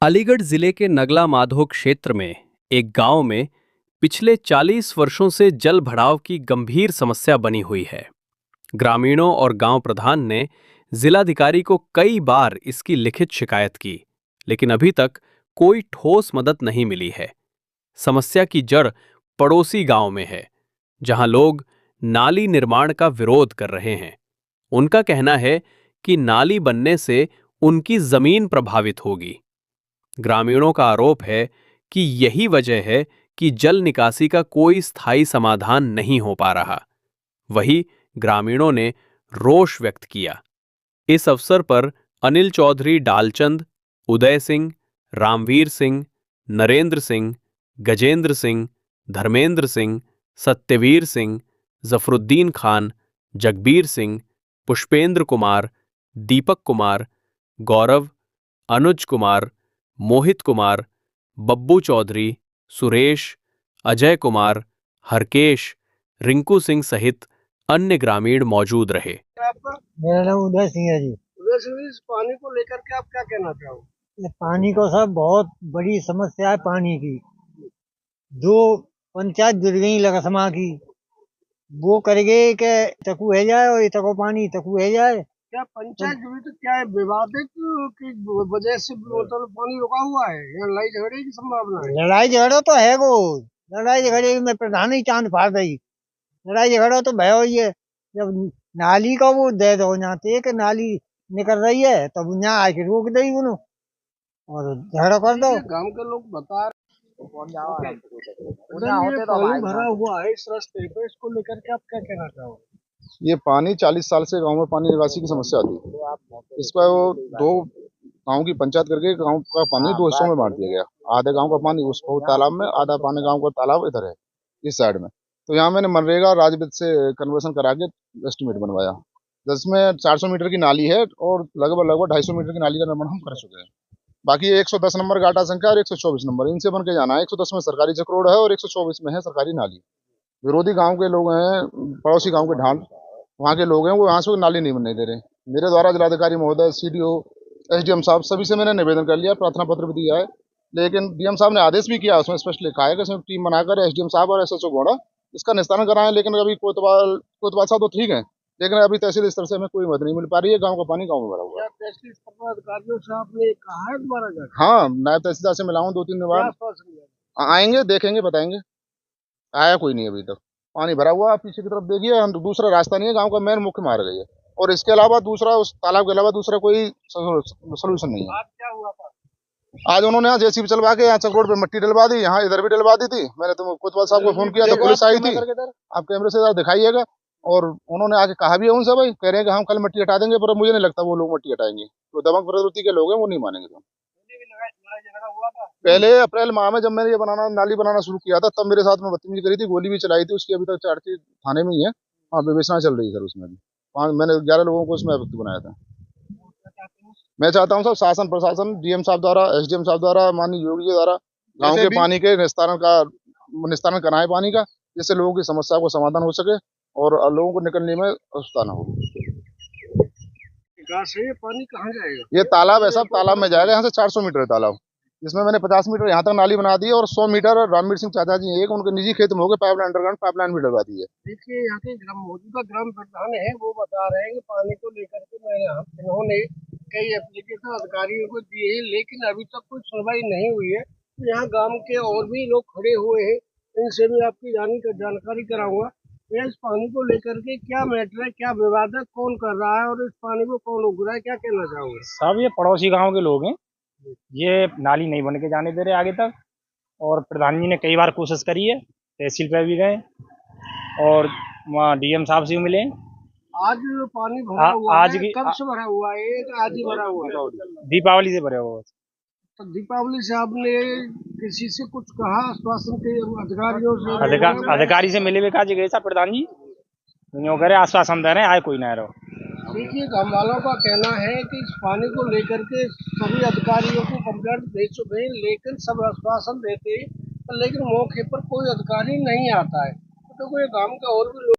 अलीगढ़ जिले के नगला माधो क्षेत्र में एक गांव में पिछले 40 वर्षों से जल भराव की गंभीर समस्या बनी हुई है। ग्रामीणों और गांव प्रधान ने जिलाधिकारी को कई बार इसकी लिखित शिकायत की, लेकिन अभी तक कोई ठोस मदद नहीं मिली है। समस्या की जड़ पड़ोसी गांव में है, जहां लोग नाली निर्माण का विरोध कर रहे हैं। उनका कहना है कि नाली बनने से उनकी जमीन प्रभावित होगी। ग्रामीणों का आरोप है कि यही वजह है कि जल निकासी का कोई स्थायी समाधान नहीं हो पा रहा। वहीं ग्रामीणों ने रोष व्यक्त किया। इस अवसर पर अनिल चौधरी डालचंद, उदय सिंह, रामवीर सिंह, नरेंद्र सिंह, गजेंद्र सिंह, धर्मेंद्र सिंह, सत्यवीर सिंह, जफरुद्दीन खान, जगबीर सिंह, पुष्पेंद्र कुमार, दीपक कुमार, गौरव, अनुज कुमार, मोहित कुमार, बब्बू चौधरी, सुरेश, अजय कुमार, हरकेश, रिंकू सिंह सहित अन्य ग्रामीण मौजूद रहे। मेरा नाम उदय सिंह है जी। उदय सिंह जी, इस पानी को लेकर के आप क्या कहना चाहोगे? ये पानी को सब बहुत बड़ी समस्या है पानी की। जो पंचायत जुड़ गई लगसमा की, वो करेंगे कि तकू है जाए और ये तको पानी तकू है जाए। क्या पंचायत जुड़ी तो क्या है, विवादित की वजह से मतलब पानी रुका हुआ है या लड़ाई झगड़े की संभावना है? लड़ाई झगड़ा तो है वो, लड़ाई झगड़े में प्रधान ही चांद फाड़ दी। लड़ाई झगड़ा तो भय हुई है। जब नाली का वो दे दो जाते कि नाली निकल रही है, तब यहाँ आके रोक दी उन्होंने और झगड़ा कर दो। गांव के लोग बता पानी पानी भरा हुआ है इस रास्ते पे, इसको लेकर के आप क्या कहना चाहोगे? ये पानी 40 साल से गांव में पानी निकासी की समस्या थी। इसका वो दो गांव की पंचायत करके गांव का पानी दो हिस्सों में बांट दिया गया। आधे गांव का पानी उस तालाब में, आधा पानी गांव का तालाब इधर है, इस साइड में। तो यहाँ मैंने मनरेगा राजविद से कन्वर्सन करा के एस्टिमेट बनवाया, जिसमें 400 मीटर की नाली है और लगभग 250 मीटर की नाली का निर्माण हम कर चुके हैं। बाकी 110 नंबर गाटा संख्या और 124 नंबर, इनसे बन के जाना है। 110 में सरकारी चक रोड है और 124 में है सरकारी नाली। विरोधी गांव के लोग हैं, पड़ोसी गांव के ढांड वहाँ के लोग हैं, वो यहाँ से नाली नहीं बनने दे रहे। मेरे द्वारा जिलाधिकारी महोदय, सीडीओ, एसडीएम साहब सभी से मैंने निवेदन कर लिया, प्रार्थना पत्र भी दिया है, लेकिन डीएम साहब ने आदेश भी किया, उसमें स्पष्ट लिखा है कि इसमें टीम बनाकर एसडीएम साहब और एसएचओ गोड़ा इसका निस्तारण कराएं। लेकिन अभी कोतवाल साहब तो ठीक है, लेकिन अभी तहसील स्तर से हमें कोई मदद नहीं मिल पा रही है। गाँव का पानी गाँव में भरा हुआ है। तहसील स्तर पर अधिकारियों से आपने कहा है दोबारा जाकर? हाँ, नायब तहसीलदार से मिला हूँ 2-3 दिन बाद। आएंगे, देखेंगे, बताएंगे। आया कोई नहीं अभी तक। पानी भरा हुआ है, पीछे की तरफ देखिए, हम दूसरा रास्ता नहीं है, गांव का मेन मुख्य मार्ग है। और इसके अलावा दूसरा, उस तालाब के अलावा दूसरा कोई सोल्यूशन नहीं है। आज क्या हुआ था? आज उन्होंने यहाँ जेसीबी चलवा के यहाँ चक रोड पे मट्टी डलवा दी, यहाँ इधर भी डलवा दी थी। मैंने तो कोतवाल साहब को फोन किया तो पुलिस आई थी। आप कैमरे से दिखाइएगा। और उन्होंने आके कहा भी है उनसे, भाई कह रहे हैं कि हम कल मट्टी हटा देंगे, पर मुझे नहीं लगता वो लोग मट्टी हटाएंगे। तो दमक प्रवृत्ति के लोग हैं, वो नहीं मानेंगे। तो पहले अप्रैल माह में जब मैंने ये नाली बनाना शुरू किया था, तब मेरे साथ में बदतमीजी करी थी, गोली भी चलाई थी। उसकी अभी तक चार्जशीट थाने में ही है। हाँ, विवेचना चल रही है सर उसमें भी। मैंने 11 लोगों को इसमें अभियुक्त बनाया था। मैं चाहता हूँ सर, शासन प्रशासन, डीएम साहब द्वारा, एसडीएम साहब द्वारा, माननीय योगी जी द्वारा गाँव के पानी के निस्तारण कराए पानी का, जिससे लोगों की समस्या को समाधान हो सके और लोगों को निकलने में असुविधा न हो। ये पानी कहाँ जाएगा? ये तालाब है, सब तालाब में जाएगा। यहाँ से 400 मीटर है तालाब, जिसमें मैंने 50 मीटर यहाँ तक नाली बना दी है और 100 मीटर रामवीर सिंह चाचा जी एक उनके निजी खेत में होकर पाइपलाइन अंडरग्राउंड पाइपलाइन भी डलवा दी है। देखिए, यहाँ के मौजूदा ग्राम प्रधान है, वो बता रहे हैं कि पानी को लेकर के इन्होंने कई एप्लीकेशन अधिकारियों को दिए हैं, लेकिन अभी तक कोई सुनवाई नहीं हुई है। तो यहाँ गांव के और भी लोग खड़े हुए हैं, इनसे भी आपकी जानकारी कराऊंगा। इस पानी को लेकर के क्या मैटर है, क्या विवाद है, कौन कर रहा है और इस पानी को कौन रोक रहा है, क्या कहना चाहोगे? सब ये पड़ोसी गांव के लोग हैं, ये नाली नहीं बन के जाने दे रहे आगे तक। और प्रधान जी ने कई बार कोशिश करी है, तहसील पे भी गए और वहाँ डीएम साहब से भी मिले। आज पानी भरा हुआ आज है, कब से भरा हुआ है? आज ही भरा हुआ है, दीपावली से भरे हुआ। तो दीपावली से आपने किसी से कुछ कहा, आश्वासन के अधिकारियों से? अधिकारी से मिले हुए कहा गए था प्रधान जी, करे आश्वासन दे रहे हैं, आए कोई ना रहो। देखिए, गाँव वालों का कहना है कि इस पानी को लेकर के सभी अधिकारियों को कंप्लेंट दे चुके हैं, लेकिन सब आश्वासन देते हैं, लेकिन मौके पर कोई अधिकारी नहीं आता है। तो कोई गाँव के और भी